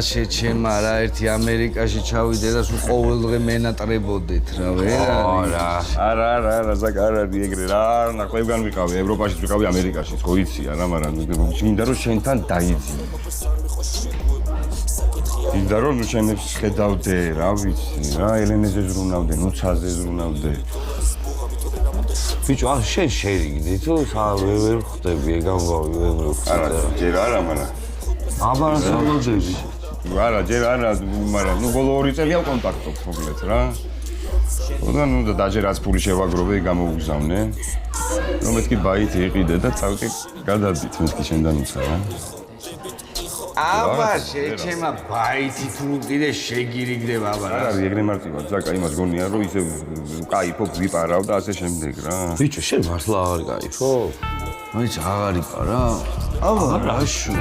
შეჩემა რა ერთი ამერიკაში ჩავიდე და სულ ყოველდღე მენატრებოდეთ რა ვერ არა ზაკ არ არის ეგრე რა ნაკლებგან ვიყავი ევროპაშიც ვიყავი ამერიკაშიც ხო იცია რა მაგრამ მინდა რომ შენთან დაიძინე მინდა რომ შენებს ხედავდე რა ვიცი რა ელენეზე ზრუნავდე ნუცაზე ზრუნავდე ბიჭო ახ შენ შერიგდი თუ ვერ ხვდები ეგ ამბავი ვერ ხვდები არა ჯერ არა მაგრამ აბა სალოდები არა ჯერ არა მაგრამ ნუ ბოლო 2 წელია კონტაქტობთ მოკლედ რა და ნუ დაჯერაც ფული შევაგროვე გამოვგზავნე რომ მეთქი ბაიტი იყიდე და წავკი გადადით მეთქი შენთან უცა რა აბა შეჩემა ბაიტი თუ კიდე შეგირიგდება აბა რა არა ეგრე მარტივად ზაკა იმას გონია რომ ისე кайფობ ვიპარავ და ასე შემდეგ რა ბიჭო შენ მართლა აღარ кайფო? მაინც აღარ იპარა? აბა რა შუ